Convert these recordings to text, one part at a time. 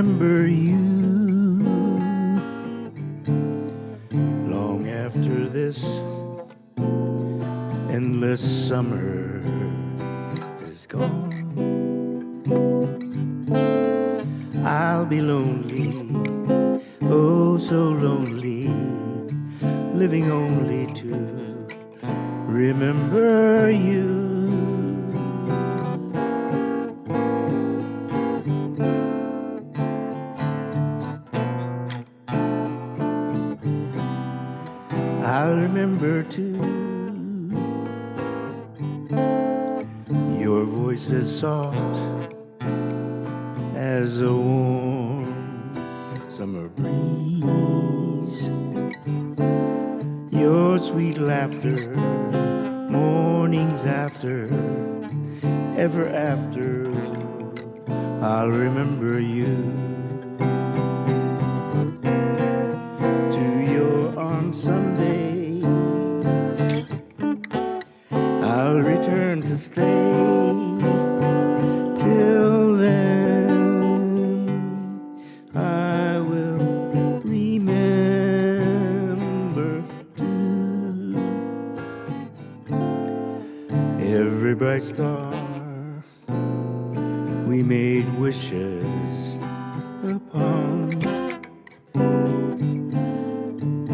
remember you long after this endless summer is gone. I'll be lonely, oh so lonely, living only to remember you. I'll remember too your voice is soft as a warm summer breeze. Your sweet laughter, mornings after, ever after, I'll remember you. To your arms someday, I'll return to stay. Till then, I will remember too. Every bright star we made wishes upon.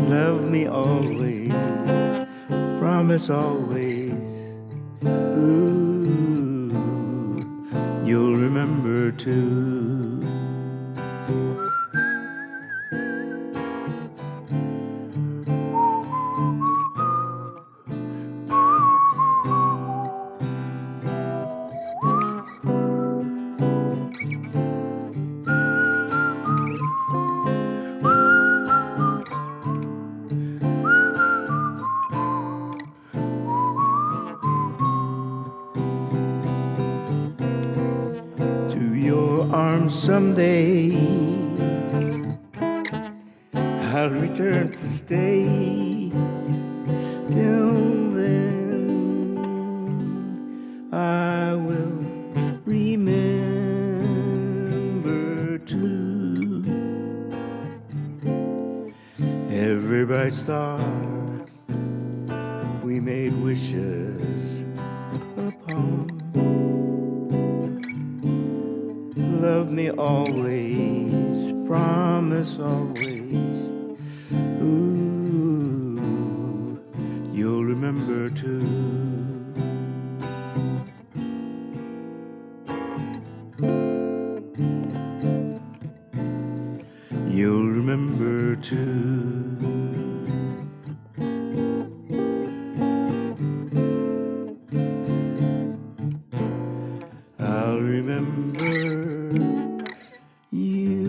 Love me always, promise always. Ooh, you'll remember too. Someday I'll return to stay. Till then I will remember too. Every bright star we made wishes upon. Love me always, promise always. Ooh, you'll remember too. You'll remember too. I'll remember you.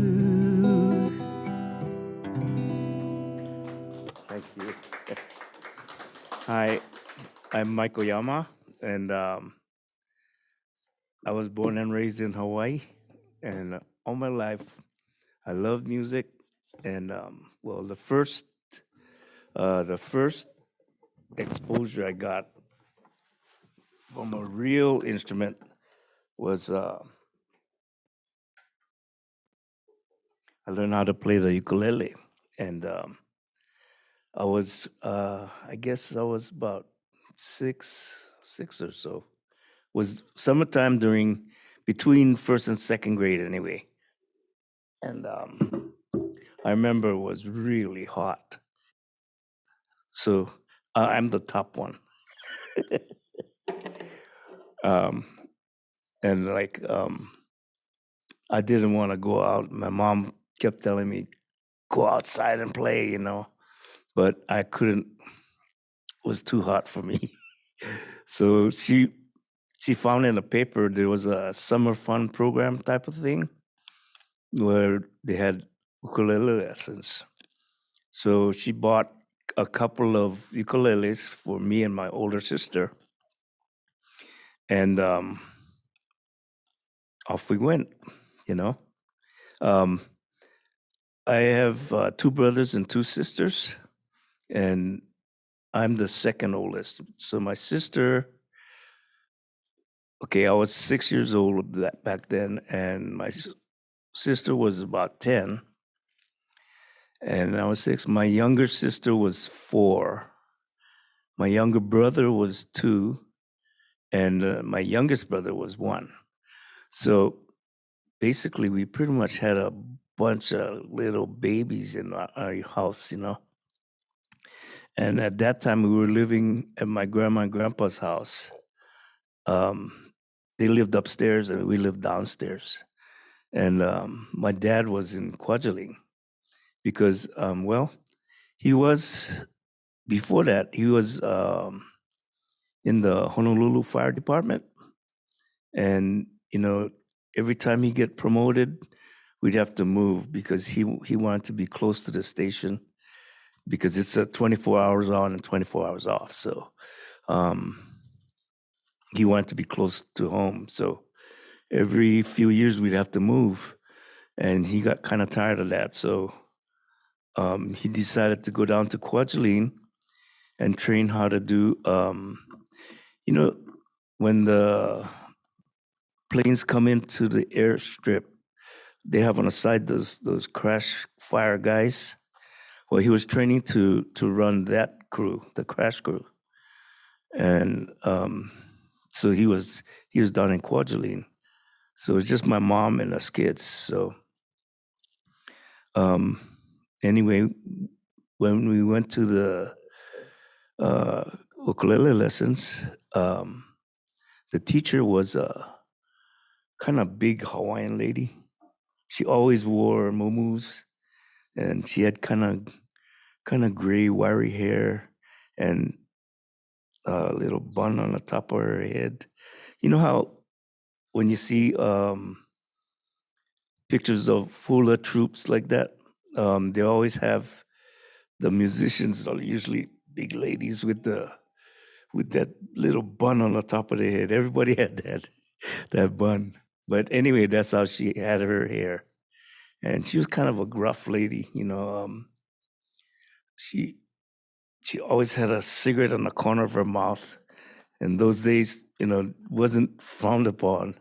Thank you. Hi, I'm Mike Oyama, and I was born and raised in Hawaii, and all my life I loved music. And well, the first exposure I got from a real instrument was I learned how to play the ukulele, and I was I guess I was about six or so. Was summertime during between first and second grade anyway, and I remember it was really hot. So I'm the top one, um, and like I didn't want to go out. My mom kept telling me go outside and play, but I couldn't. It was too hot for me. So she found in the paper there was a summer fun program type of thing where they had ukulele lessons. So she bought a couple of ukuleles for me and my older sister, and off we went. You know, um, I have two brothers and two sisters, and I'm the second oldest. So my sister, okay, I was 6 years old back then, and sister was about 10, and I was 6. My younger sister was 4. My younger brother was 2, and my youngest brother was 1. So basically, we pretty much had a bunch of little babies in our house, you know. And at that time, we were living at my grandma and grandpa's house. They lived upstairs, and we lived downstairs. And my dad was in Kwajalein because, he was, before that, he was in the Honolulu Fire Department. And, every time he get promoted, we'd have to move because he wanted to be close to the station because it's a 24 hours on and 24 hours off. So he wanted to be close to home. So every few years we'd have to move, and he got kind of tired of that. So he decided to go down to Kwajalein and train how to do, when the planes come into the airstrip, they have on the side those crash fire guys. Well, he was training to run that crew, the crash crew, and so he was down in Kwajalein. So it was just my mom and us kids. So anyway, when we went to the ukulele lessons, the teacher was a kind of big Hawaiian lady. She always wore muumuus, and she had kind of gray, wiry hair, and a little bun on the top of her head. You know how when you see pictures of hula troops like that, they always have the musicians are usually big ladies with that little bun on the top of their head. Everybody had that bun. But anyway, that's how she had her hair. And she was kind of a gruff lady, she always had a cigarette on the corner of her mouth. In those days, wasn't frowned upon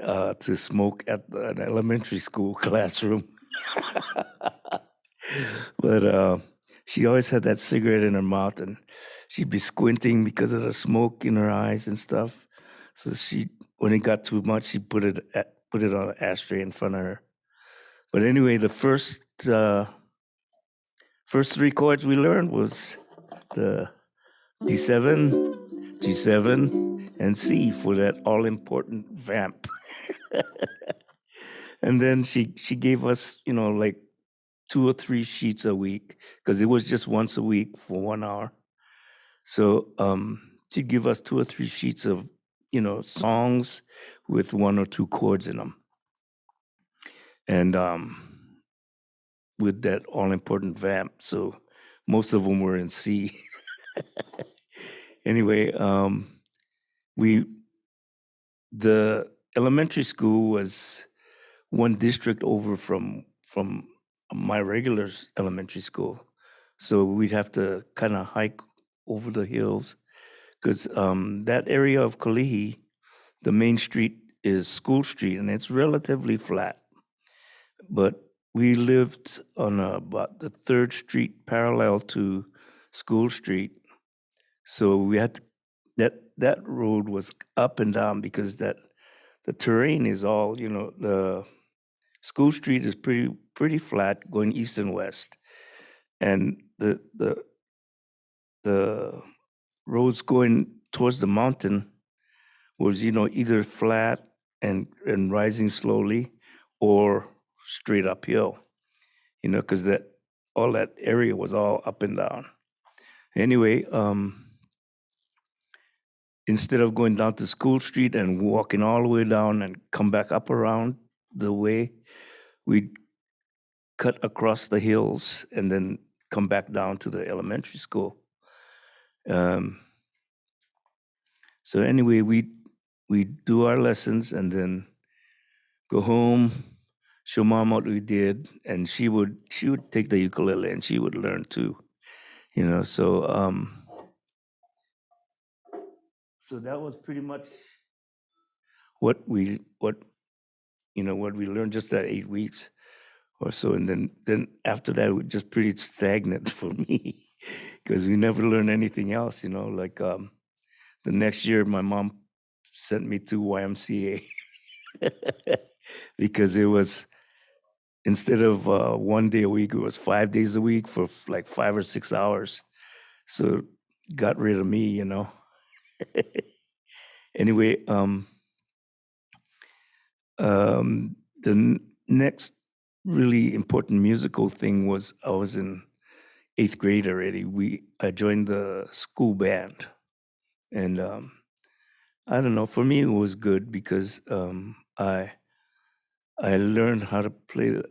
to smoke at an elementary school classroom. But she always had that cigarette in her mouth, and she'd be squinting because of the smoke in her eyes and stuff. So when it got too much, she put it on an ashtray in front of her. But anyway, the first 3 chords we learned was the D7, G7, and C for that all-important vamp. And then she gave us, like 2 or 3 sheets a week because it was just once a week for 1 hour. So she'd give us 2 or 3 sheets of, songs with 1 or 2 chords in them. And with that all-important vamp. So most of them were in C. Anyway, the elementary school was one district over from my regular elementary school. So we'd have to kind of hike over the hills because that area of Kalihi, the main street is School Street, and it's relatively flat. But we lived on about the 3rd Street parallel to School Street. So we had that road was up and down because the terrain is all, the School Street is pretty flat going east and west. And the roads going towards the mountain was, either flat and rising slowly or straight uphill, because all that area was all up and down. Anyway, instead of going down to School Street and walking all the way down and come back up around the way, we'd cut across the hills and then come back down to the elementary school. So anyway, we do our lessons and then go home, show mom what we did, and she would take the ukulele and she would learn too, So so that was pretty much what what we learned, just that 8 weeks or so. And then after that, it was just pretty stagnant for me because we never learned anything else, like the next year, my mom sent me to YMCA because it was, instead of 1 day a week, it was 5 days a week for like 5 or 6 hours. So got rid of me. Anyway, the next really important musical thing was I was in 8th grade already. I joined the school band, and I don't know. For me, it was good because I learned how to play.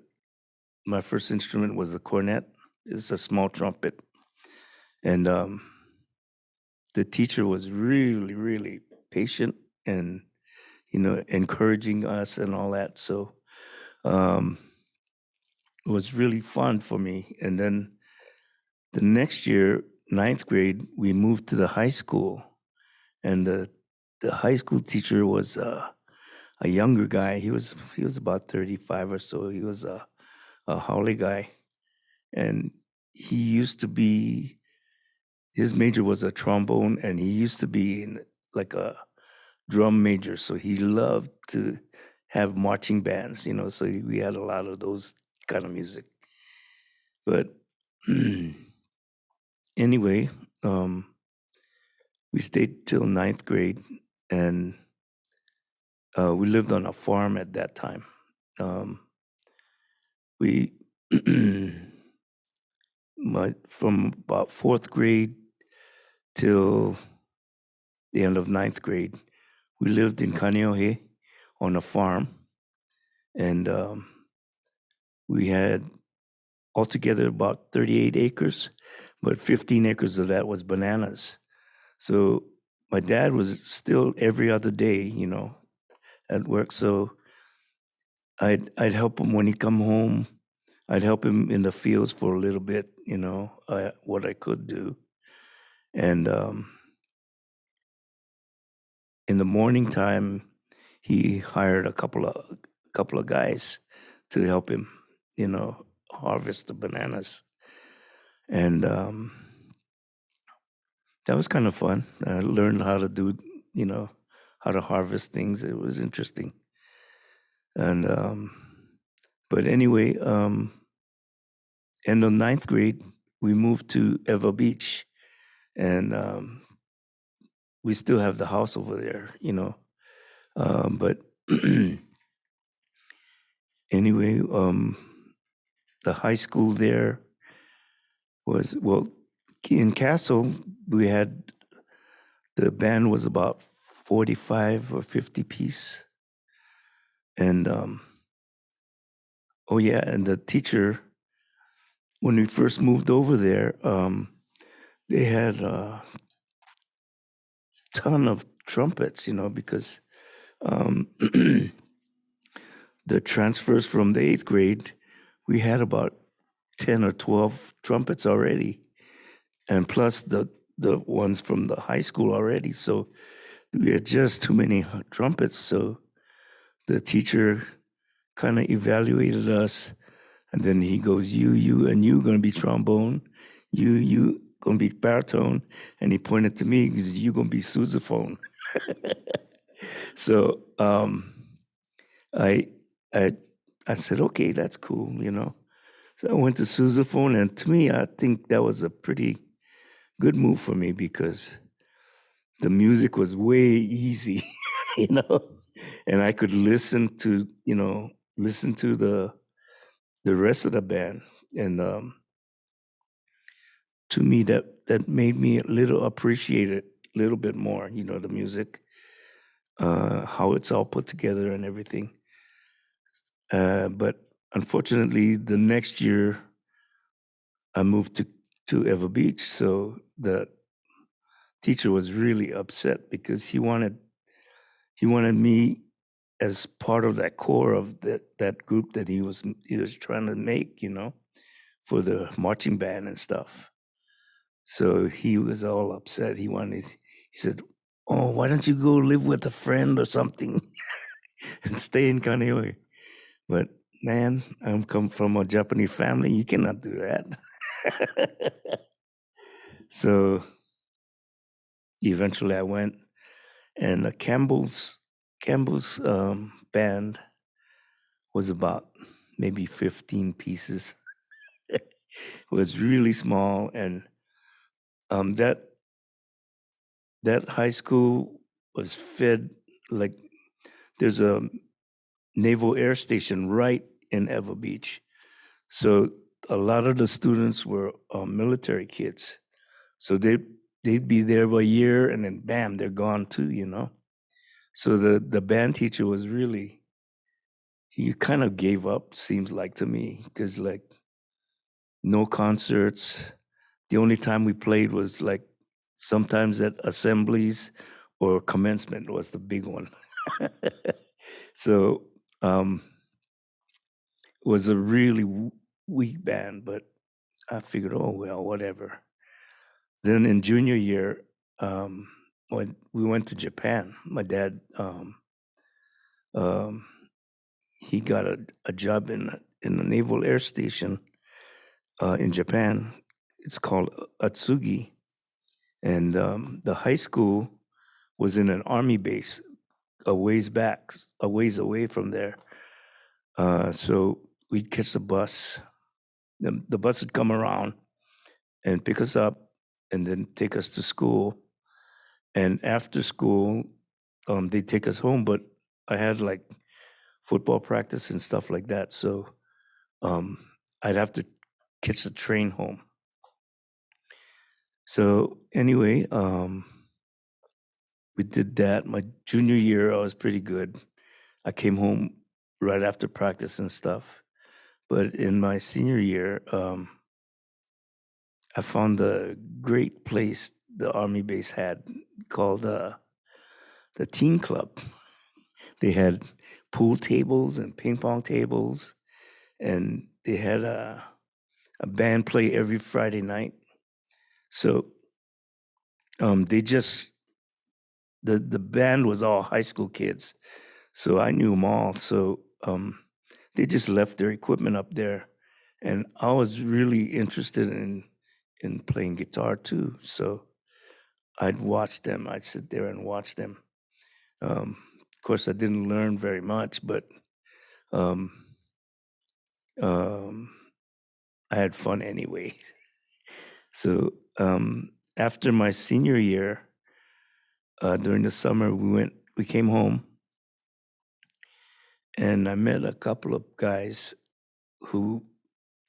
My first instrument was the cornet. It's a small trumpet, and the teacher was really, really patient and encouraging us and all that. So um, it was really fun for me. And then the next year, 9th grade, we moved to the high school, and the high school teacher was a younger guy. He was about 35 or so. He was a Holly guy, and he used to be. His major was a trombone, and he used to be in like a drum major. So he loved to have marching bands. So we had a lot of those kind of music. But anyway, we stayed till 9th grade, and we lived on a farm at that time. We from about 4th grade till the end of 9th grade, we lived in Kaneohe on a farm, and we had altogether about 38 acres, but 15 acres of that was bananas. So my dad was still every other day, at work. So I'd help him when he come home. I'd help him in the fields for a little bit, what I could do. And in the morning time, he hired a couple of guys to help him, harvest the bananas. And that was kind of fun. I learned how to do, how to harvest things. It was interesting. And but anyway, end of 9th grade, we moved to Eva Beach, and we still have the house over there, but anyway, the high school there was, well, in Castle, we had, the band was about 45 or 50 piece. And oh yeah, and the teacher, when we first moved over there, they had a ton of trumpets, because the transfers from the 8th grade, we had about 10 or 12 trumpets already, and plus the ones from the high school already. So we had just too many trumpets. So the teacher kind of evaluated us, and then he goes, you, and you going to be trombone, you going to be baritone, and he pointed to me, because you going to be sousaphone. So I said, okay, that's cool, So I went to sousaphone, and to me, I think that was a pretty good move for me, because the music was way easy, and I could listen to the rest of the band, and to me, that made me a little appreciate it a little bit more, the music, how it's all put together and everything. But unfortunately, the next year, I moved to Eva Beach, so the teacher was really upset, because he wanted me as part of that core of that group that he was trying to make, for the marching band and stuff. So he was all upset. He said, "Oh, why don't you go live with a friend or something and stay in Kaneohe?" But man, I'm come from a Japanese family. You cannot do that. So eventually, I went, and Campbell's band was about maybe 15 pieces. It was really small, and um, that that high school was fed like there's a naval air station right in Ever Beach. So a lot of the students were military kids. So they'd be there for a year and then bam, they're gone too, you know. So the band teacher was really he kind of gave up, seems like to me, because like no concerts. The only time we played was like sometimes at assemblies or commencement was the big one. So um it was a really weak band, but I figured, oh well, whatever. Then in junior year, um, when we went to Japan, my dad um, he got a job in the Naval Air Station in Japan. It's called Atsugi, and the high school was in an army base a ways back, a ways away from there. So we'd catch the bus. The bus would come around and pick us up, and then take us to school. And after school, they'd take us home. But I had like football practice and stuff like that, so um, I'd have to catch the train home. So anyway, we did that. My junior year, I was pretty good. I came home right after practice and stuff. But in my senior year, I found a great place the Army base had called the Teen Club. They had pool tables and ping pong tables, and they had a band play every Friday night. So they just the band was all high school kids, so I knew them all. So they just left their equipment up there, and I was really interested in playing guitar too. So I'd watch them. I'd sit there and watch them. Of course, I didn't learn very much, but um, um, I had fun anyway. So after my senior year, during the summer, we came home, and I met a couple of guys who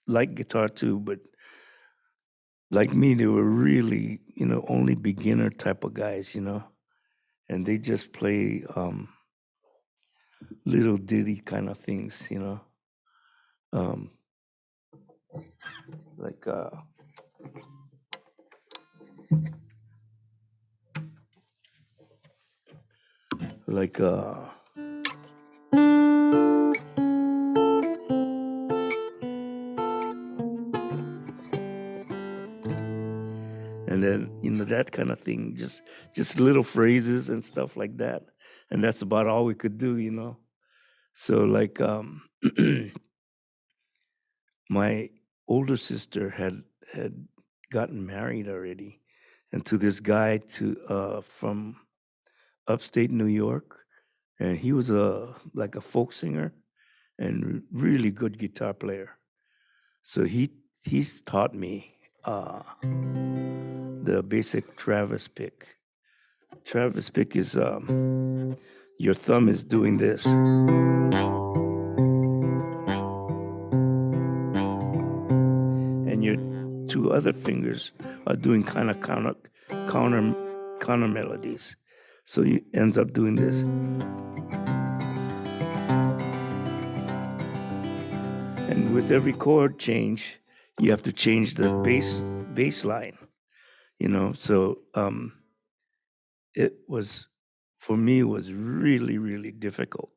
liked guitar too, but like me, they were really, only beginner type of guys, and they just play little ditty kind of things, um, like like and then that kind of thing, just little phrases and stuff like that, and that's about all we could do. So like my older sister had gotten married already, and to this guy to from upstate New York, and he was a like a folk singer and really good guitar player. So he's taught me the basic Travis pick. Travis pick is your thumb is doing this, and your two other fingers are doing kind of counter counter melodies. So he ends up doing this. And with every chord change, you have to change the bass line, So it was, for me, it was really, really difficult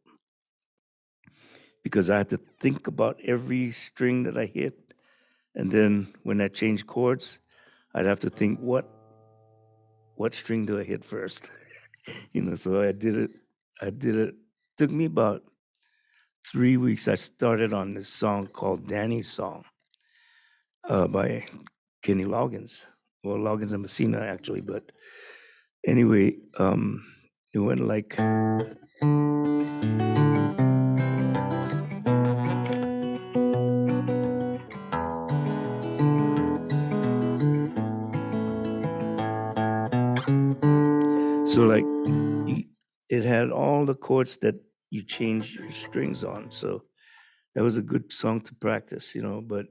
because I had to think about every string that I hit. And then when I changed chords, I'd have to think what string do I hit first? So I did it. Took me about 3 weeks, I started on this song called Danny's Song by Kenny Loggins. Well, Loggins and Messina, actually. But anyway, it went like... So like it had all the chords that you change your strings on. So that was a good song to practice, But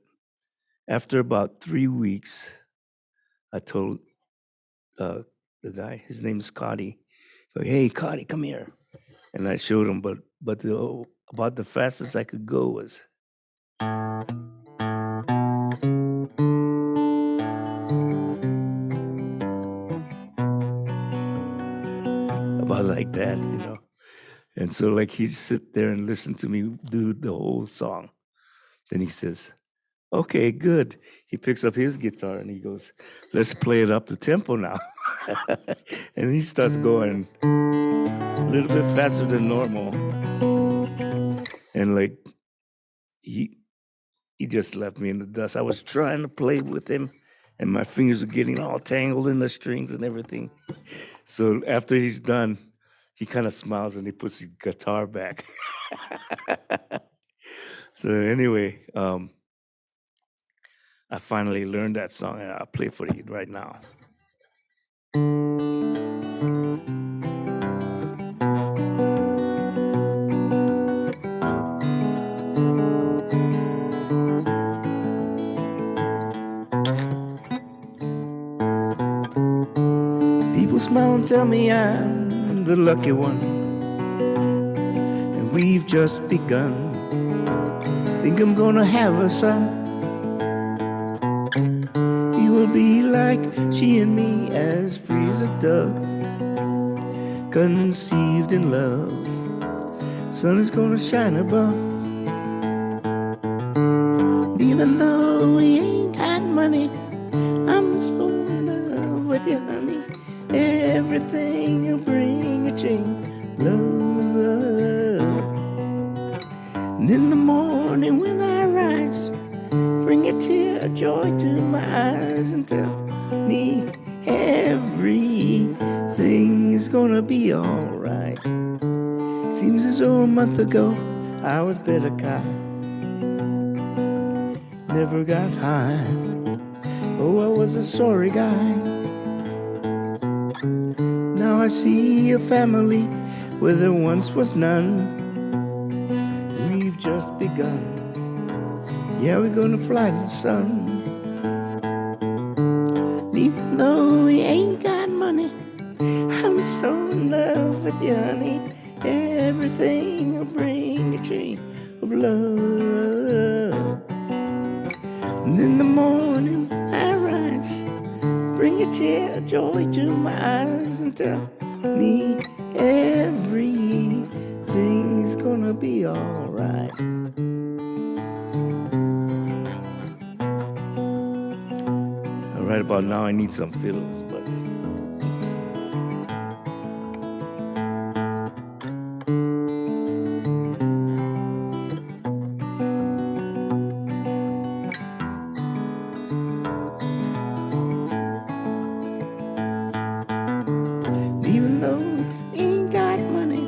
after about 3 weeks, I told the guy, his name is Scotty, hey, Scotty, come here. And I showed him, but about the fastest I could go was... about like that, And so like he'd sit there and listen to me do the whole song. Then he says, okay, good. He picks up his guitar and he goes, let's play it up the tempo now. And he starts going a little bit faster than normal. And like, he just left me in the dust. I was trying to play with him and my fingers were getting all tangled in the strings and everything. So after he's done, he kind of smiles and he puts his guitar back. So anyway, I finally learned that song and I'll play for you right now. People smile and tell me I'm the lucky one, and we've just begun. Think I'm gonna have a son. He will be like she and me, as free as a dove, conceived in love. Sun is gonna shine above. And even though we ain't got money, I'm so in love with you, honey. Everything will bring a change, love. And in the morning when I rise, bring a tear of joy to my eyes and tell me everything is gonna be alright. Seems as though a month ago I was better guy, never got high. Oh, I was a sorry guy. Now I see a family where there once was none. We've just begun. Yeah, we're gonna fly to the sun. Even though we ain't got money, I'm so in love with you, honey. Everything will bring a chain of love. And in the morning when I rise, bring a tear of joy to my eyes and tell me everything is gonna be alright. Right about now I need some fiddles, but even though we ain't got money,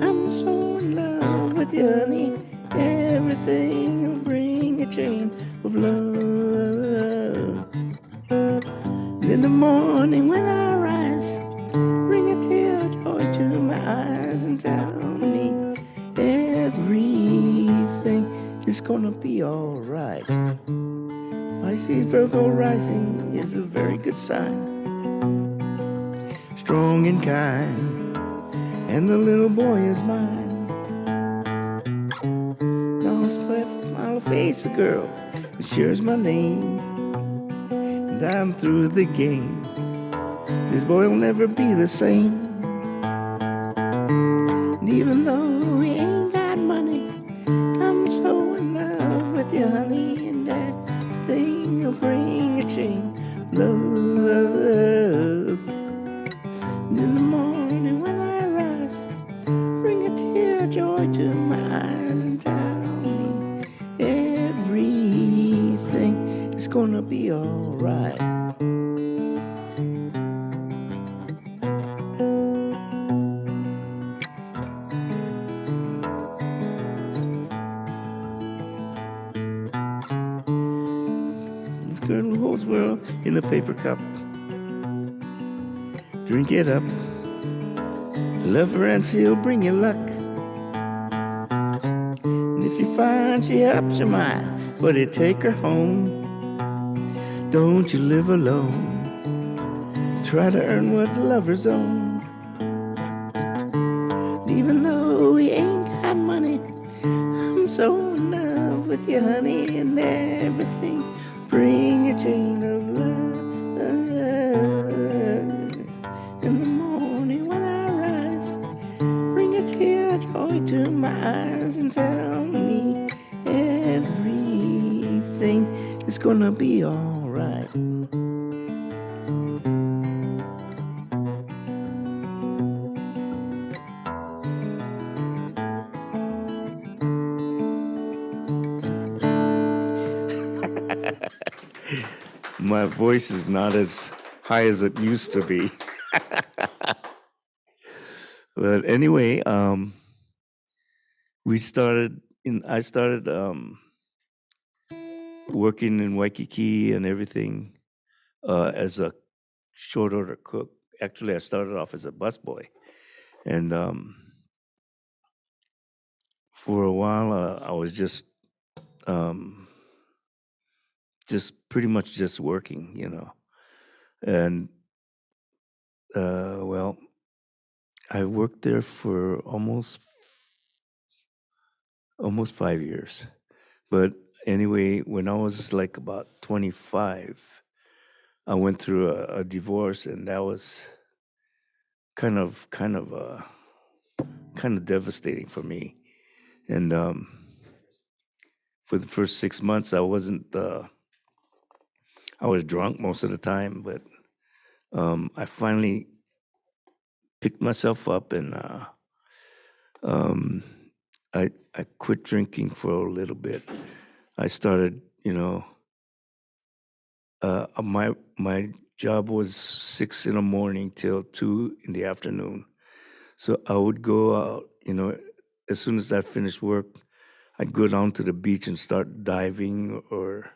I'm so in love with you, honey. Everything will bring a chain of love. In the morning when I rise, bring a tear of joy to my eyes and tell me everything is gonna be alright. Pisces Virgo rising is a very good sign, strong and kind, and the little boy is mine. Now I'll face a girl that shares my name, and I'm through the game. This boy will never be the same. And even though we ain't got money, I'm so in love with you, honey. And that thing will bring a chain of love. And in the morning when I rise, bring a tear of joy to my eyes world in a paper cup. Drink it up. Love her and she'll bring you luck. And if you find she helps your mind, buddy, take her home. Don't you live alone. Try to earn what lovers own. Even though we ain't got money, I'm so in love with you, honey, and everything. Bring a chain of love. In the morning when I rise, bring a tear of joy to my eyes and tell me everything is gonna be alright. My voice is not as high as it used to be. But anyway, I started working in Waikiki and everything as a short order cook. Actually, I started off as a busboy, and for a while I was just pretty much just working, and well, I worked there for almost 5 years. But anyway, when I was like about 25, I went through a divorce, and that was kind of devastating for me. And for the first 6 months, I wasn't. I was drunk most of the time, but I finally picked myself up, and I quit drinking for a little bit. I started, my job was 6 in the morning till 2 in the afternoon. So I would go out, as soon as I finished work, I'd go down to the beach and start diving or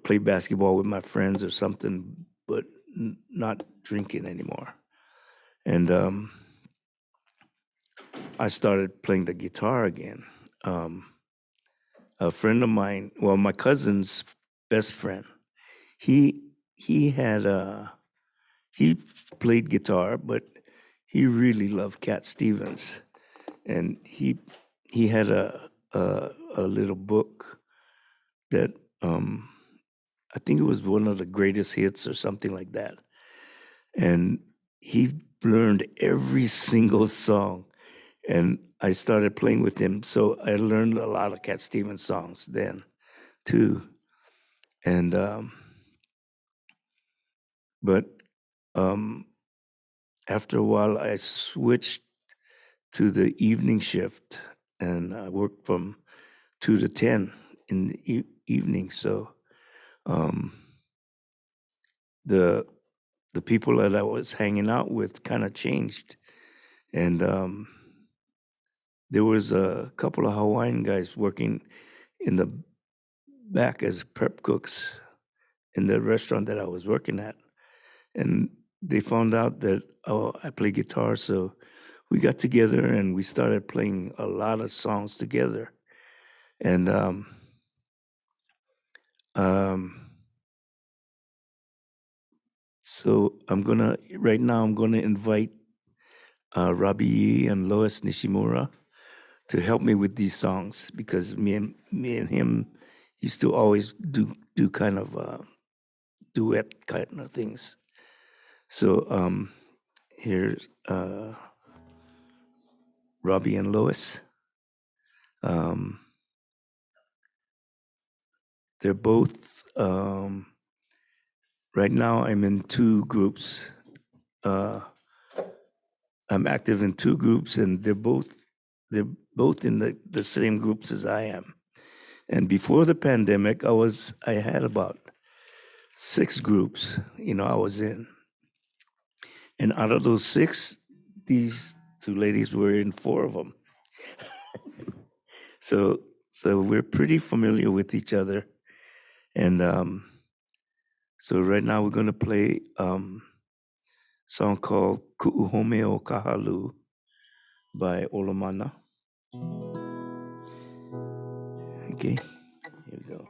play basketball with my friends or something, but not drinking anymore. And I started playing the guitar again. A friend of mine, well, my cousin's best friend, he played guitar, but he really loved Cat Stevens, and he had a little book that I think it was one of the greatest hits or something like that, and he learned every single song, and I started playing with him, so I learned a lot of Cat Stevens songs then too, and but after a while I switched to the evening shift, and I worked from 2 to 10 in the evening. So the people that I was hanging out with kind of changed, and there was a couple of Hawaiian guys working in the back as prep cooks in the restaurant that I was working at, and they found out that I play guitar, so we got together and we started playing a lot of songs together. And so right now I'm gonna invite Robbie and Lois Nishimura to help me with these songs, because me and him used to always do kind of duet kind of things. So here's Robbie and Lois. They're both right now I'm in 2 groups. I'm active in 2 groups, and they're both in the same groups as I am. And before the pandemic, I had about 6 groups, I was in. And out of those 6, these 2 ladies were in 4 of them. So we're pretty familiar with each other. And So right now we're going to play a song called Ku'uhome o Kahalu by Olamana. Okay, here we go.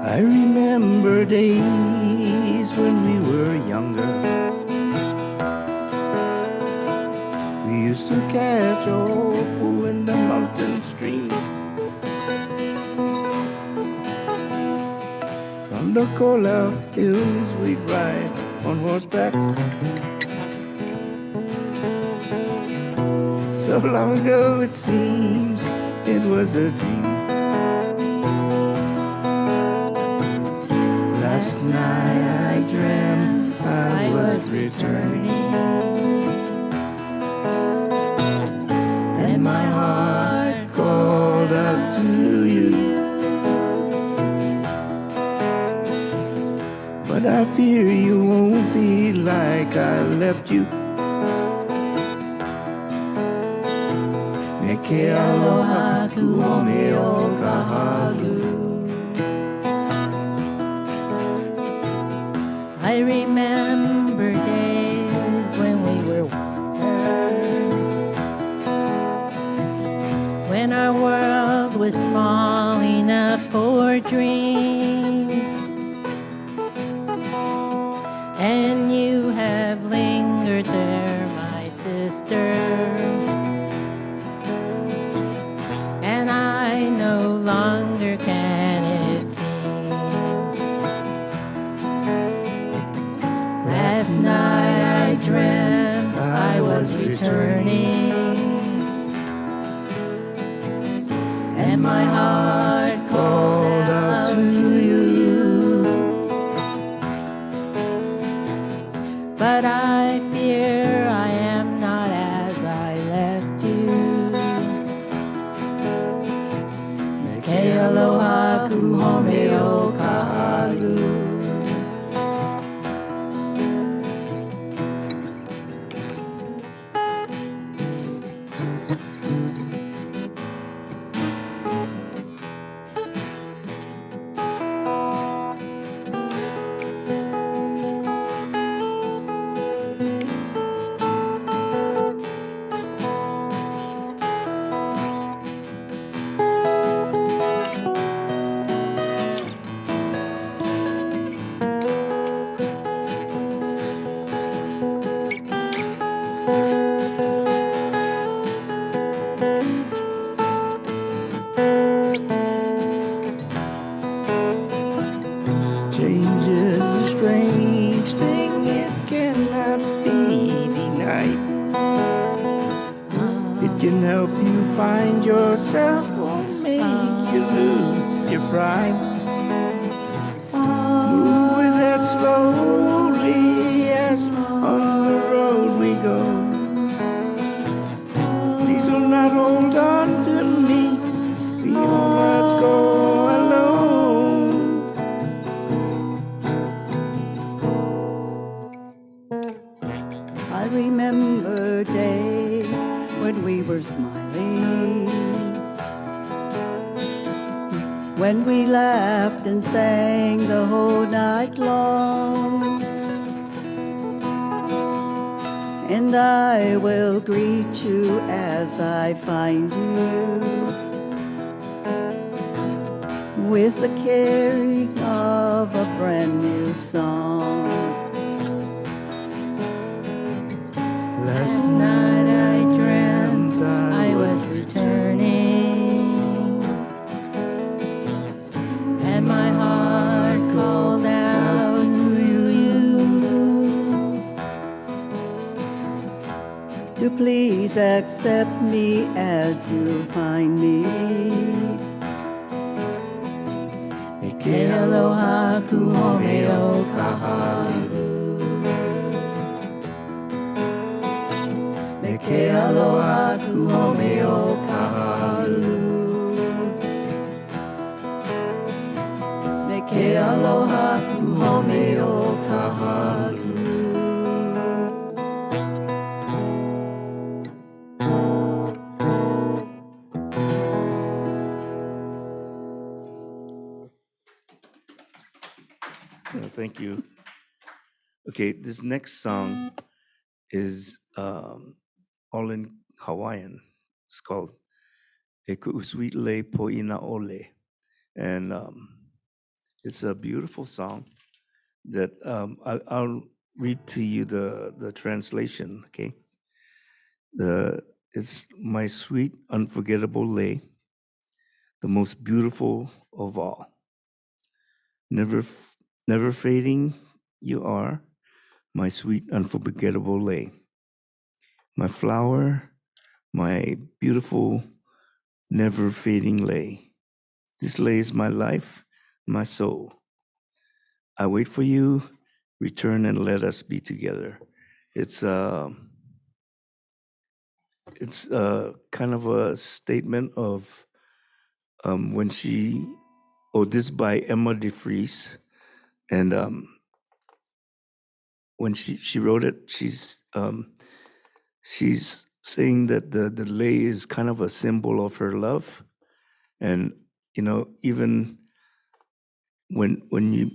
I remember days when we were younger. We used to catch opu in the mountain stream. From the Kola hills we'd ride on horseback. So long ago it seems it was a dream. Last night I dreamt I was returning, and my heart called out to you. But I fear you won't be like I left you. Meke aloha kuhome o kahalu. I remember days when we were wiser, when our world was small enough for dreams, and you have lingered there, my sister, and I no longer can, it seems. Last night I dreamt I was returning, and my heart called out to you. But I fear I am not as I left you. Meke aloha kuhome o kahalu. Change is a strange thing, it cannot be denied. It can help you find yourself or make you lose your pride. Move with it slowly as on the road we go. Please do not hold on to me, we all must go alone. I we were smiling, when we laughed and sang the whole night long. And I will greet you as I find you, with the carrying of a brand new song. Last night I dreamt I was returning, and my heart called out to you to please accept me as you find me. Ke aloha ku home o ka halu. Me ke aloha ku home o ka halu. Me ke aloha ku home o ka halu. Thank you. Okay, this next song is all in Hawaiian. It's called E Ku'usui Le Poina Ole. And it's a beautiful song that I'll read to you the translation, okay? It's my sweet, unforgettable lei, the most beautiful of all. Never fading you are, my sweet, unforgettable lei. My flower, my beautiful, never fading lei. This lei is my life, my soul. I wait for you, return and let us be together. It's kind of a statement of when she, this is by Emma DeFries, and when she wrote it, she's saying that the lei is kind of a symbol of her love, and even when you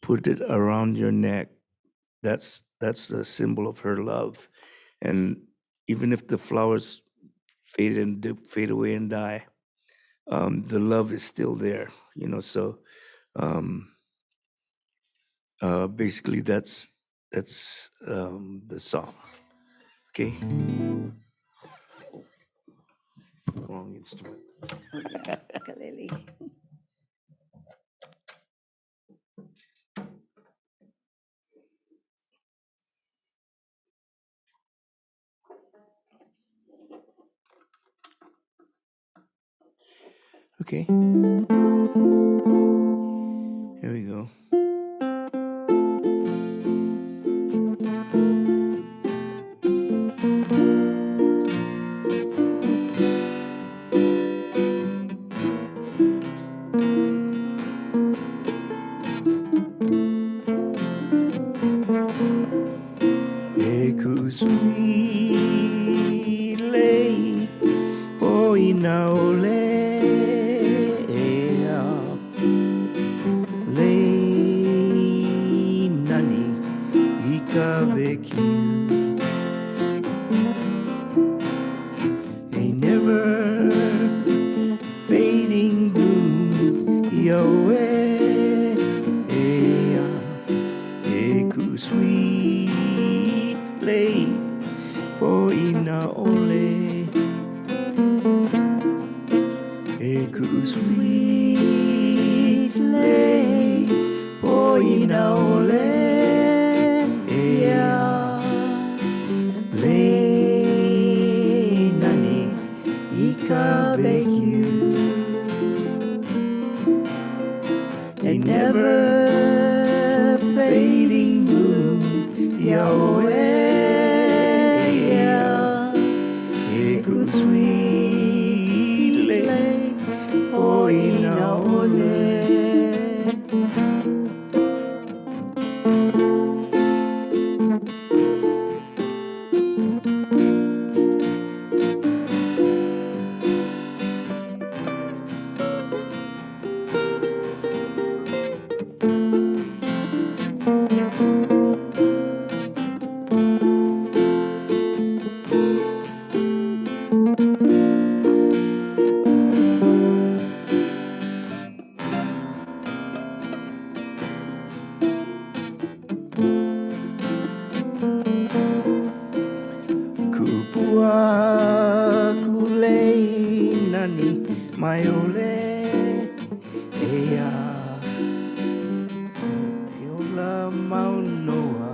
put it around your neck, that's a symbol of her love, and even if the flowers fade away and die, the love is still there. So basically that's the song. Okay. Wrong instrument. Ukulele. Okay. Here we go. Sweet lei poina ole lei nani ika veki a never fading bloom Yahweh eku sweet lei poina ole eku sweet lei poina ole lei nani ika veku a never fading bloom Yahweh sweet lei poina ole. Kupua kulei nani mai ole ea ke ola maunoa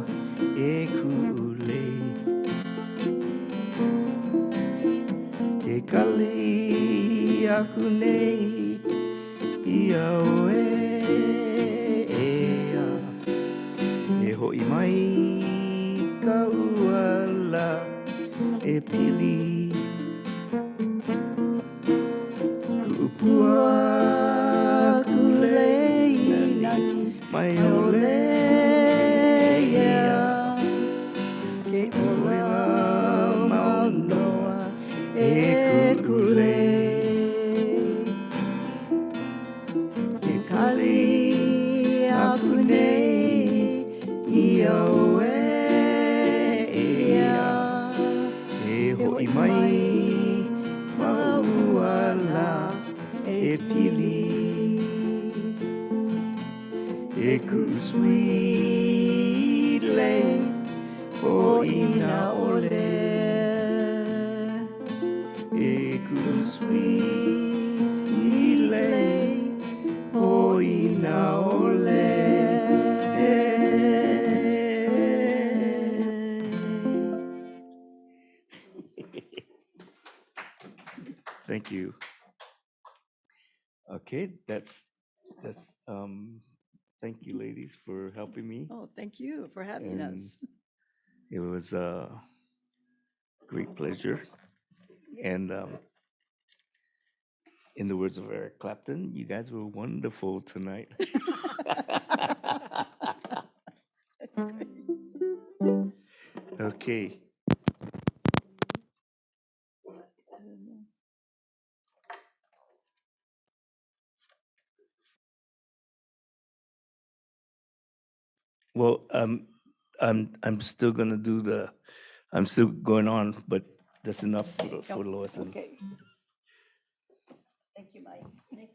e kulei ke kali aku nei ia oe ea e hoi mai ka uala e pili kupua kulei nani mai ole ea ke ola maunoa e kulei ke kali aku nei ia oe ea e hoi mai mauala e pili e kusui lei o ina ole e kusui lei o ina ole Thank you. Okay, that's thank you ladies for helping me. Oh, thank you for having And us. it was a great pleasure. And in the words of Eric Clapton, you guys were wonderful tonight. Okay. Well, I'm still gonna do the. I'm still going on, but that's enough for Lois. And, Okay. Thank you, Mike.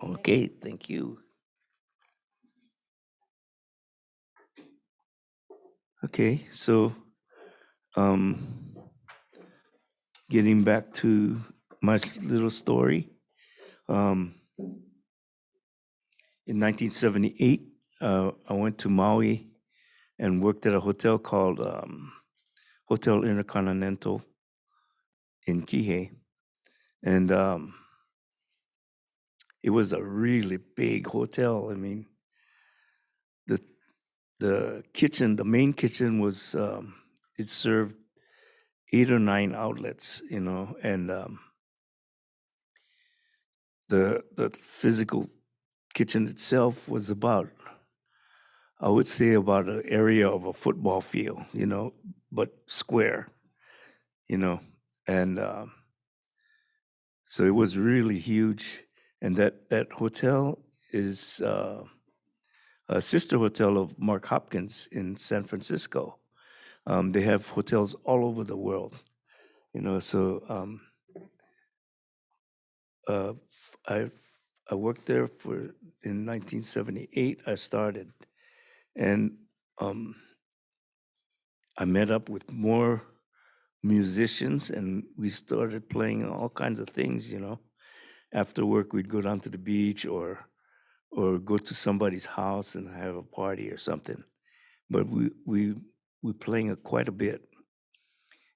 okay, thank you. Okay, so getting back to my little story. In 1978, I went to Maui and worked at a hotel called Hotel Intercontinental in Kihei. And it was a really big hotel. I mean, the kitchen, the main kitchen was, it served 8 or 9 outlets, you know, and the physical kitchen itself was about, I would say, about an area of a football field, you know, but square, you know, and so it was really huge. And that hotel is a sister hotel of Mark Hopkins in San Francisco. They have hotels all over the world, you know. So I worked there in 1978. I started, and I met up with more musicians, and we started playing all kinds of things. You know, after work we'd go down to the beach or go to somebody's house and have a party or something. But we playing quite a bit,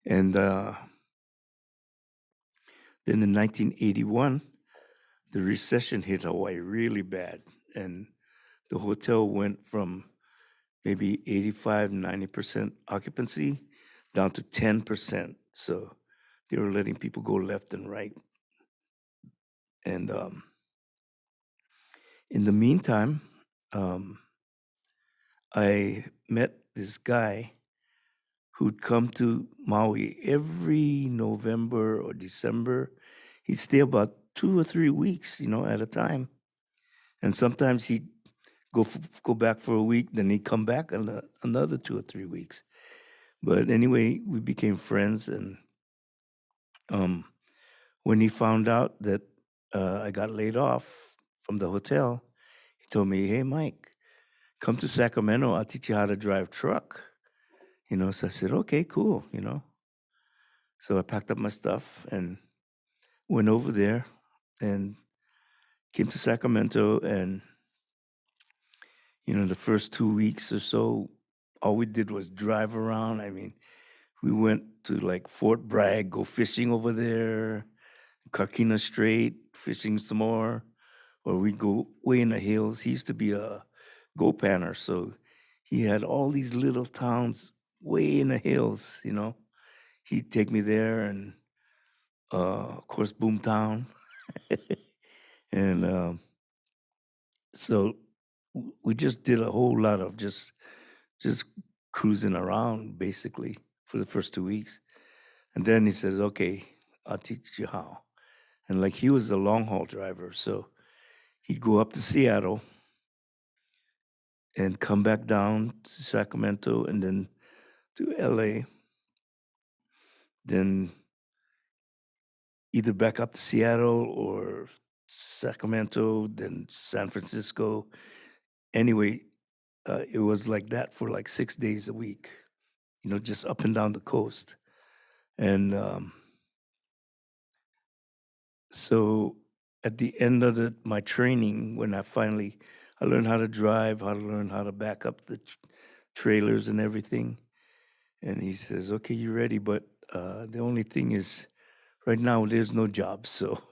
and then in 1981, the recession hit Hawaii really bad, and the hotel went from maybe 85, 90% occupancy down to 10%. So they were letting people go left and right. And in the meantime, I met this guy who'd come to Maui every November or December. He'd stay about 2 or 3 weeks, you know, at a time. And sometimes he'd go back for a week, then he'd come back another 2 or 3 weeks. But anyway, we became friends, and when he found out that I got laid off from the hotel, he told me, "Hey, Mike, come to Sacramento. I'll teach you how to drive truck." So I said, "Okay, cool." So I packed up my stuff and went over there and came to Sacramento. And the first 2 weeks or so, all we did was drive around. I mean, we went to like Fort Bragg, go fishing over there, Carquina Strait, fishing some more, or we'd go way in the hills. He used to be a goat panner, so he had all these little towns way in the hills. He'd take me there, and of course, Boomtown. And so we just did a whole lot of just cruising around basically for the first 2 weeks. And then he says, "Okay, I'll teach you how." And like he was a long haul driver, so he'd go up to Seattle and come back down to Sacramento and then to LA, then either back up to Seattle or Sacramento, then San Francisco. Anyway, it was like that for like 6 days a week, just up and down the coast. And so at the end of my training, when I learned how to drive, how to learn how to back up the trailers and everything. And he says, "Okay, you ready? But the only thing is, right now there's no job, so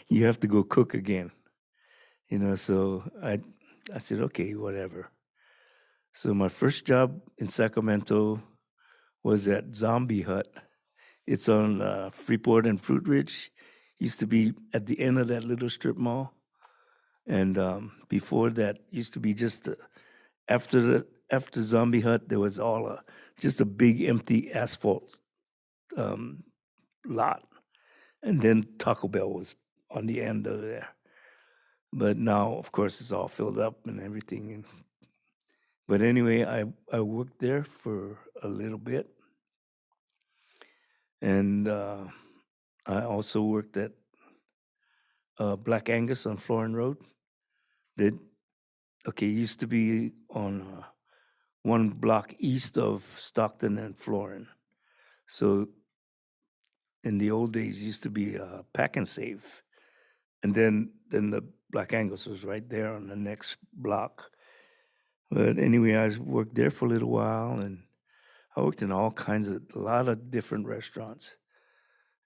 you have to go cook again." So I said, "Okay, whatever." So my first job in Sacramento was at Zombie Hut. It's on Freeport and Fruit Ridge. Used to be at the end of that little strip mall. And before that, used to be just after Zombie Hut, there was just a big empty asphalt lot, and then Taco Bell was on the end of there. But now, of course, it's all filled up and everything. But anyway, I worked there for a little bit, and I also worked at Black Angus on Florin Road. That used to be on one block east of Stockton and Florin. So in the old days, used to be Pack and Save, and then the Black Angus was right there on the next block. But anyway, I worked there for a little while, and I worked in a lot of different restaurants.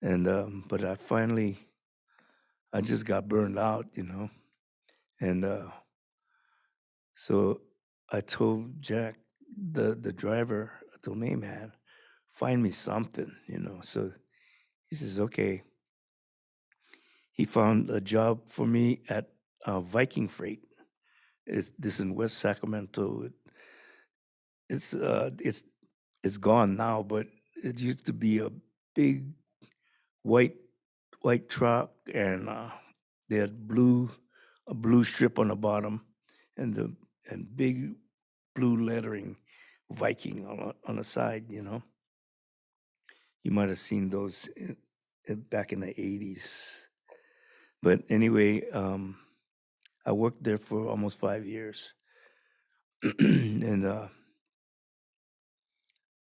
And but I just got burned out. And so I told Jack, the driver, I told him, "Hey man, find me something." So he says, "Okay." He found a job for me at Viking Freight. This in West Sacramento. It's gone now, but it used to be a big white white truck, and they had a blue strip on the bottom, and big blue lettering, Viking on the side. You might have seen those back in the 80s. But anyway, I worked there for almost 5 years. And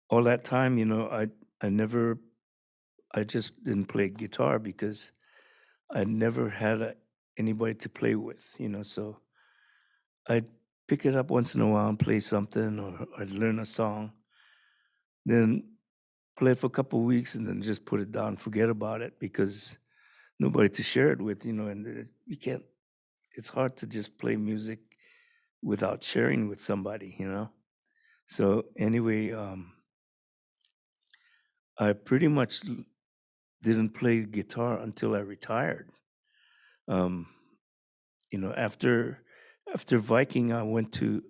all that time, I just didn't play guitar because I never had anybody to play with. So I'd pick it up once in a while and play something, or I'd learn a song, then play it for a couple of weeks, and then just put it down, forget about it, because nobody to share it with. And you can't. It's hard to just play music without sharing with somebody. So anyway, I pretty much didn't play guitar until I retired. Um, after Viking, I went to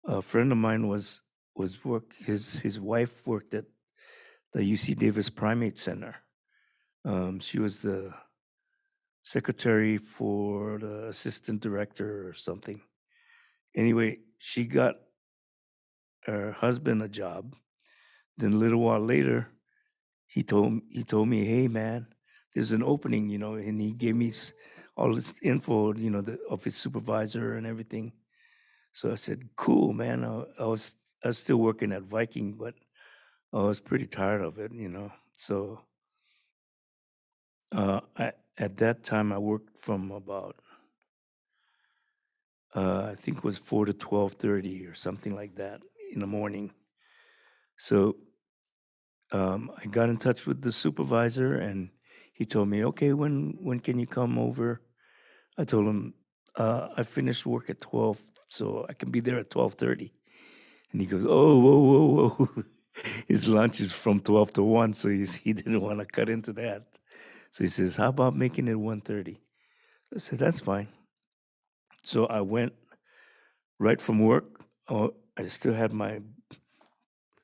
a friend of mine his wife worked at the UC Davis Primate Center. She was the secretary for the assistant director or something. Anyway, she got her husband a job. Then a little while later, he told me, hey man, there's an opening, and he gave me all this info, of his supervisor and everything. So I said, cool, man. I was still working at Viking, but I was pretty tired of it, So at that time, I worked from about I think it was 4 to 12:30 or something like that in the morning. So I got in touch with the supervisor, and he told me, okay, when can you come over? I told him I finished work at 12, so I can be there at 12:30. And he goes, oh, whoa, whoa, whoa. His lunch is from 12 to 1, so he didn't want to cut into that. So he says, how about making it 1:30? I said, that's fine. So I went right from work. Oh, I still had my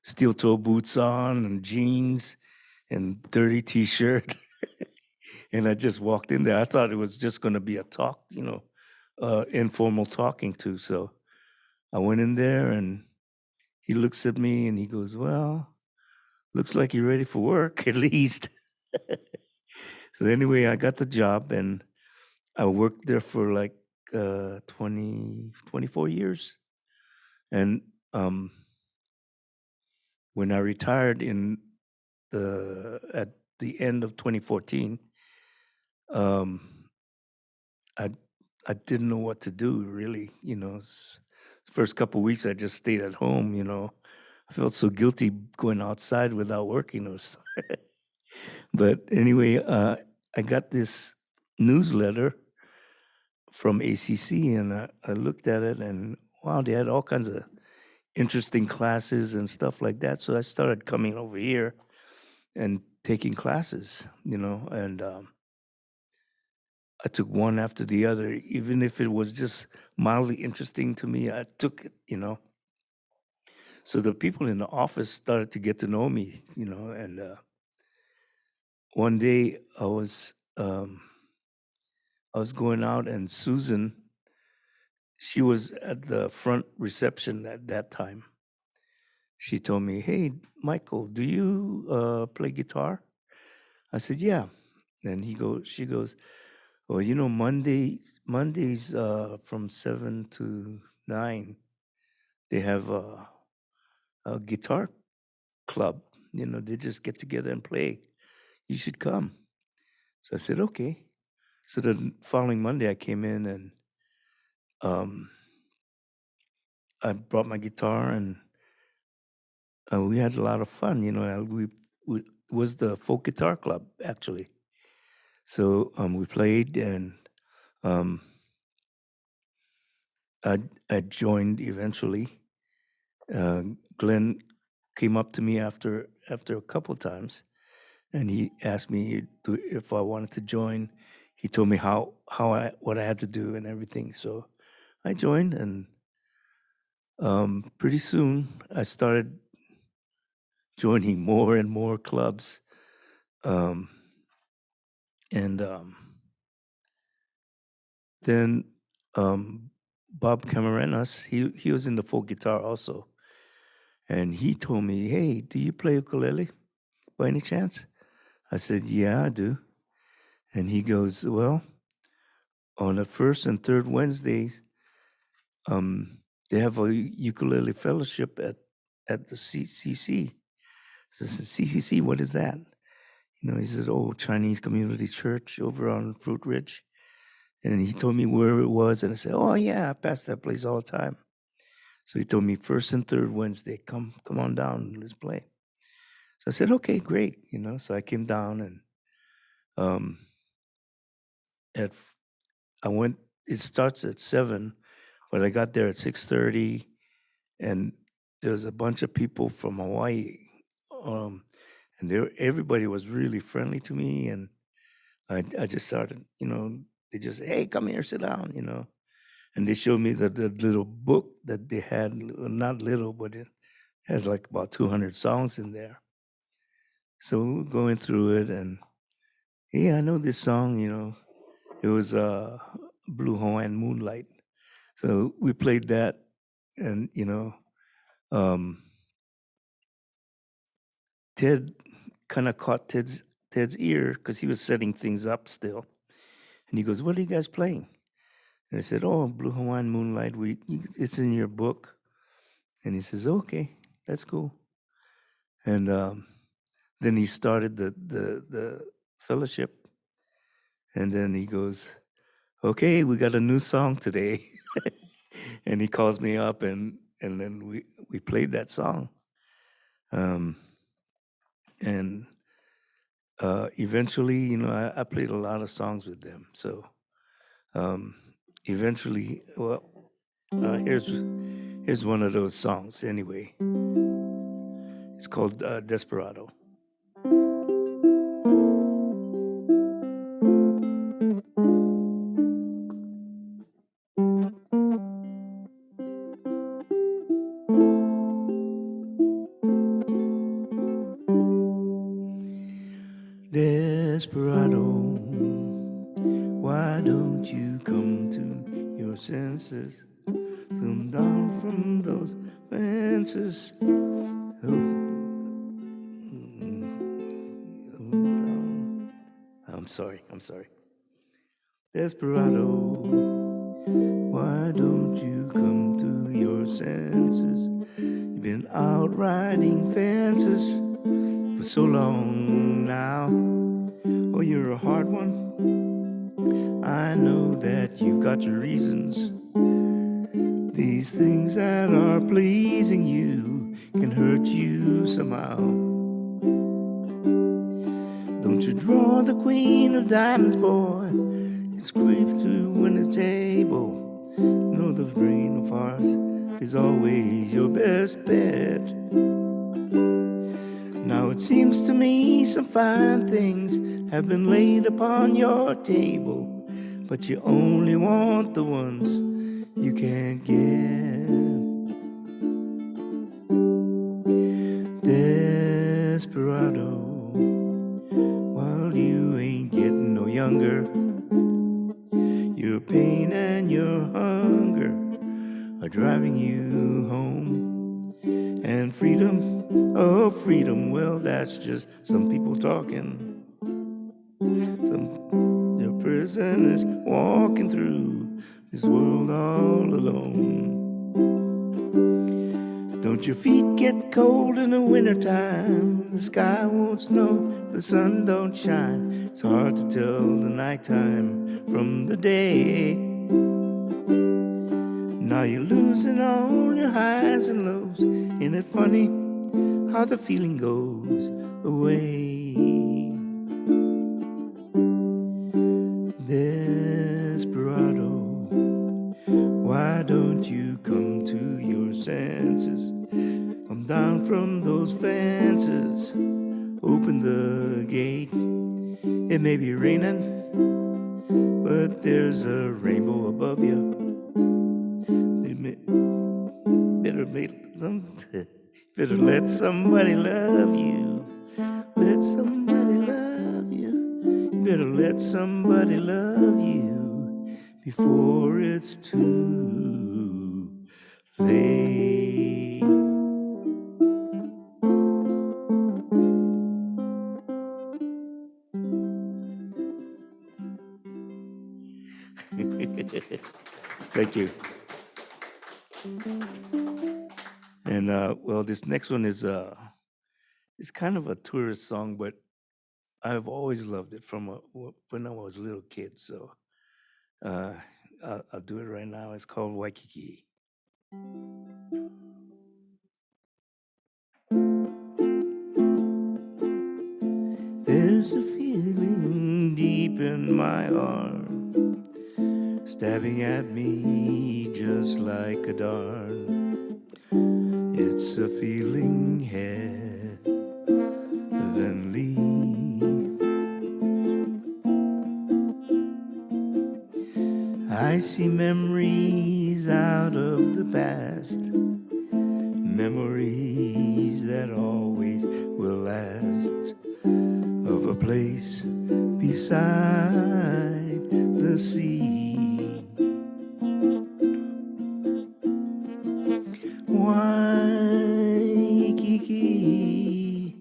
steel toe boots on and jeans and dirty t-shirt. And I just walked in there. I thought it was just going to be a talk, informal talking to. So I went in there, and he looks at me and he goes, well, looks like you're ready for work at least. So anyway, I got the job, and I worked there for like 24 years. And when I retired at the end of 2014, um, I I didn't know what to do really. The first couple weeks I just stayed at home. I felt so guilty going outside without working. But anyway, I got this newsletter from ACC, and I looked at it, and wow, they had all kinds of interesting classes and stuff like that. So I started coming over here and taking classes, and I took one after the other. Even if it was just mildly interesting to me, I took it. So the people in the office started to get to know me, and one day I was going out, and Susan, she was at the front reception at that time. She told me, "Hey, Michael, do you play guitar?" I said, "Yeah." And she goes, "Well, Mondays from 7 to 9, they have a guitar club. They just get together and play. You should come." So I said, "Okay." So the following Monday, I came in, and um, I brought my guitar, and we had a lot of fun. We it was the folk guitar club actually. So we played, and um, I joined eventually. Glenn came up to me after a couple times, and he asked me if I wanted to join. He told me what I had to do and everything. So I joined, and pretty soon I started joining more and more clubs. Um, and then Bob Camarenas, he was in the folk guitar also, and he told me, "Hey, do you play ukulele by any chance?" I said, "Yeah, I do." And he goes, "Well, on the first and third Wednesdays, they have a ukulele fellowship at the CCC." So I said, "CCC, what is that?" He said, "Oh, Chinese Community Church over on Fruit Ridge." And he told me where it was, and I said, "Oh yeah, I pass that place all the time." So he told me first and third Wednesday, come on down, let's play. So I said, "Okay, great." So I came down, and um, at I went. It starts at 7, but I got there at 6:30, and there was a bunch of people from Hawaii, um, and everybody was really friendly to me, and I just started, they just, "Hey, come here, sit down," and they showed me the little book that they had, not little, but it had like about 200 songs in there. So we were going through it, and yeah, I know this song. It was Blue Hawaiian Moonlight. So we played that, and um, Ted kind of caught Ted's ear because he was setting things up still. And he goes, "What are you guys playing?" And I said, "Oh, Blue Hawaiian Moonlight. It's in your book." And he says, "Okay, that's cool." And then he started the fellowship. And then he goes, "Okay, we got a new song today." And he calls me up, and then we played that song. And eventually, I played a lot of songs with them. So eventually, well, here's one of those songs anyway. It's called Desperado. Desperado, why don't you come to your senses? Come down from those fences. I'm sorry. Desperado, why don't you come to your senses? You've been out riding fences for so long now. Oh, you're a hard one. I know that you've got your reasons. These things that are pleasing you can hurt you somehow. Don't you draw the queen of diamonds, boy. It's creep to win the table. Know the brain of hearts is always your best bet. Now it seems to me some fine things have been laid upon your table, but you only want the ones you can't get. Desperado, while you ain't getting no younger, your pain and your hunger are driving you home. And freedom, oh freedom, well that's just some people talking. Your prison is walking through this world all alone. Don't your feet get cold in the wintertime? The sky won't snow, the sun don't shine. It's hard to tell the nighttime from the day. Now you're losing all your highs and lows. Ain't it funny how the feeling goes away? Desperado, why don't you come to your senses? Come down from those fences, open the gate. It may be raining, but there's a rainbow above you. Better let somebody love you. Let somebody love you. Better let somebody love you before it's too late. Thank you. And well, this next one is it's kind of a tourist song, but I've always loved it from when I was a little kid. So I'll do it right now. It's called Waikiki. There's a feeling deep in my heart, stabbing at me just like a dart. It's a feeling heavenly. I see memories out of the past, memories that always will last, of a place beside the sea. Waikiki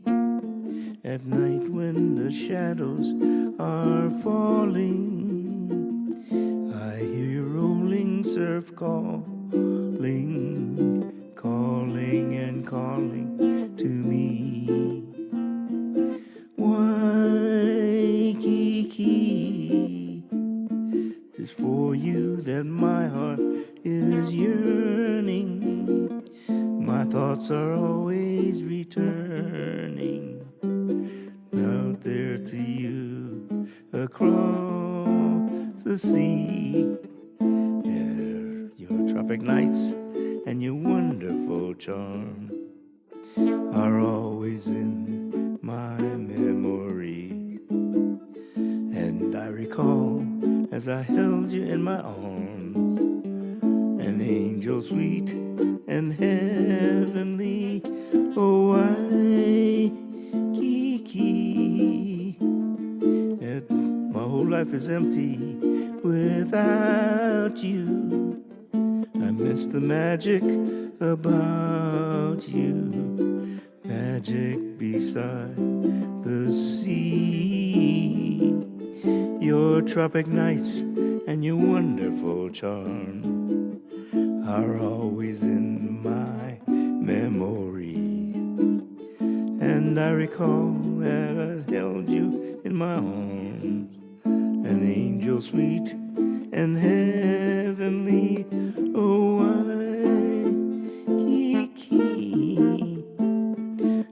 at night. are falling. I hear your rolling surf calling, calling and calling to me. Waikiki, 'tis for you that my heart is yearning. My thoughts are always returning out there to you across the sea. There, your tropic nights and your wonderful charm are always in my memory. And I recall as I held you in my arms, an angel sweet and heavenly. Oh, Waikiki. And my whole life is empty without you. I miss the magic about you, magic beside the sea. Your tropic nights and your wonderful charm are always in my memory. And I recall that I held you in my arms, an angel sweet and heavenly. Oh, Waikiki.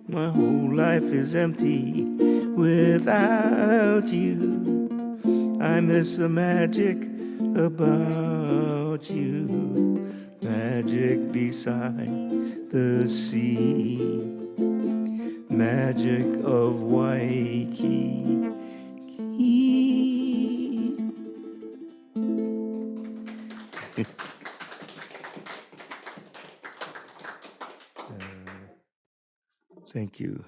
My whole life is empty without you. I miss the magic about you, magic beside the sea, magic of Waikiki. Thank you.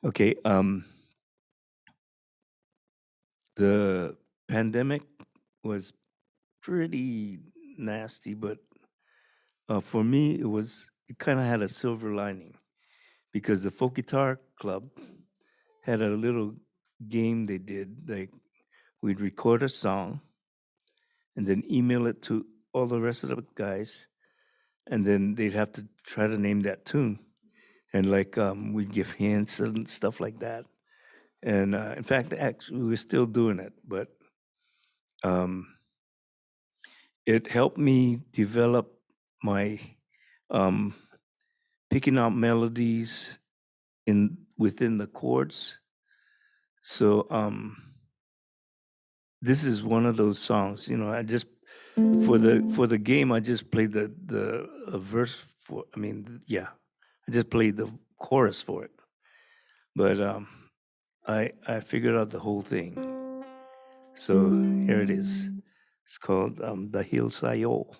Okay. The pandemic was pretty nasty, but for me, it kind of had a silver lining because the folk guitar club had a little game they did. Like we'd record a song and then email it to all the rest of the guys, and then they'd have to try to name that tune. And like we'd give hints and stuff like that. And in fact, actually, we're still doing it, but it helped me develop my um, picking out melodies within the chords. So this is one of those songs. I just for the game, I just played the verse for. I just played the chorus for it, but I figured out the whole thing. So here it is. It's called the Hillsayo.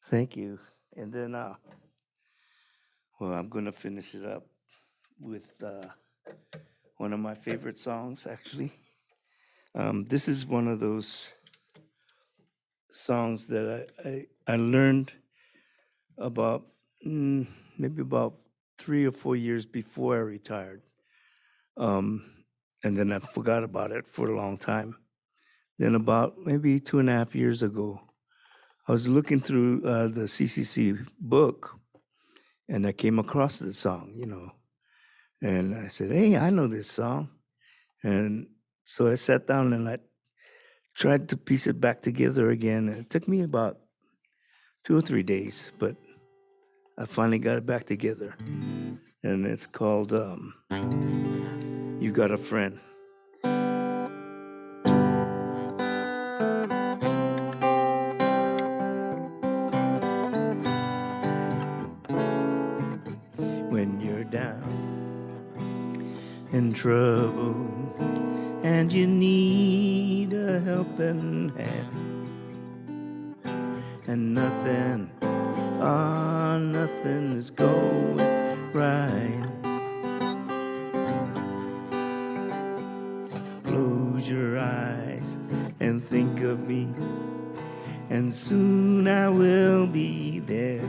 Thank you. And then, well, I'm going to finish it up with one of my favorite songs, actually. This is one of those songs that I learned about maybe about 3 or 4 years before I retired. And then I forgot about it for a long time. Then about maybe 2.5 years ago, I was looking through the CCC book, and I came across the song, and I said, hey, I know this song. And so I sat down and I tried to piece it back together again. It took me about 2 or 3 days, but I finally got it back together. And it's called You Got a Friend. When you're down in trouble and you need a helping hand, and nothing is going right. Close your eyes and think of me, and soon I will be there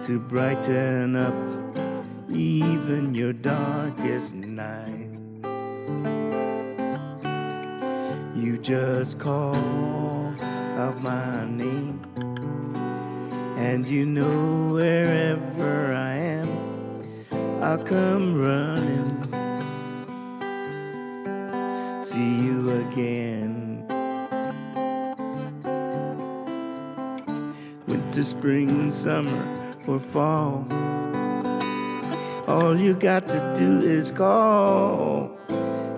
to brighten up even your darkest night. You just call out my name, and you know wherever I am, I'll come running. See you again. Winter, spring, summer, or fall, all you got to do is call,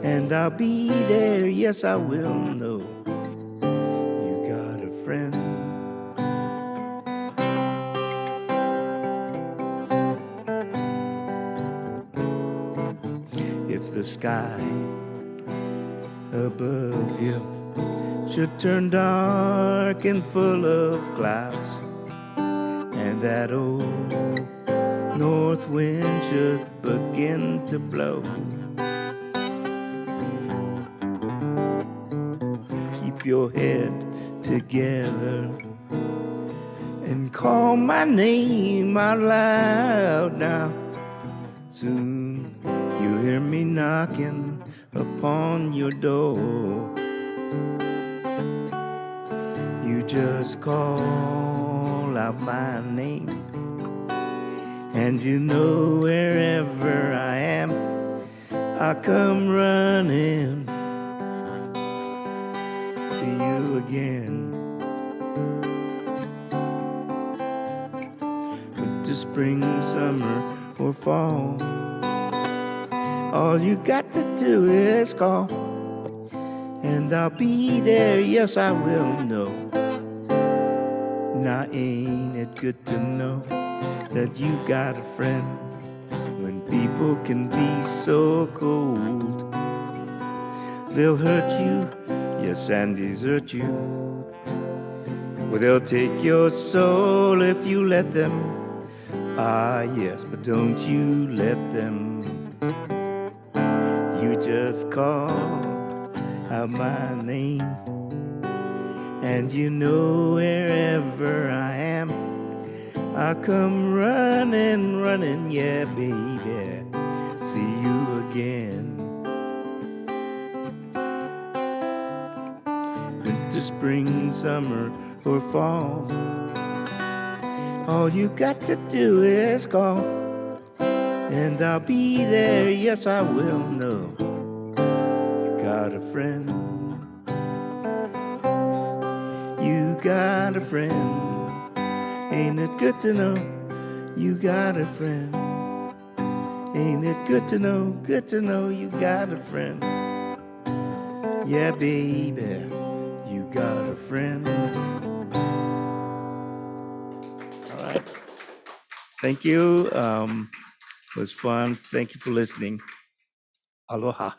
and I'll be there. Yes, I will know you got a friend. If the sky above you should turn dark and full of clouds, and that old north wind should begin to blow, keep your head together and call my name out loud now. Soon you'll hear me knocking upon your door. You just call out my name, and you know wherever I am, I'll come running to you again. Winter, spring, summer, or fall, all you got to do is call, and I'll be there. Yes, I will know. Now ain't it good to know that you got a friend when people can be so cold? They'll hurt you, yes, and desert you. Well, they'll take your soul if you let them. Ah, yes, but don't you let them. You just call out my name, and you know wherever I am, I'll come running, running, yeah, baby, see you again. Winter, spring, summer, or fall, all you got to do is call, and I'll be there. Yes, I will know you got a friend. You got a friend. Ain't it good to know you got a friend? Ain't it good to know you got a friend? Yeah, baby, you got a friend. All right. Thank you. It was fun. Thank you for listening. Aloha.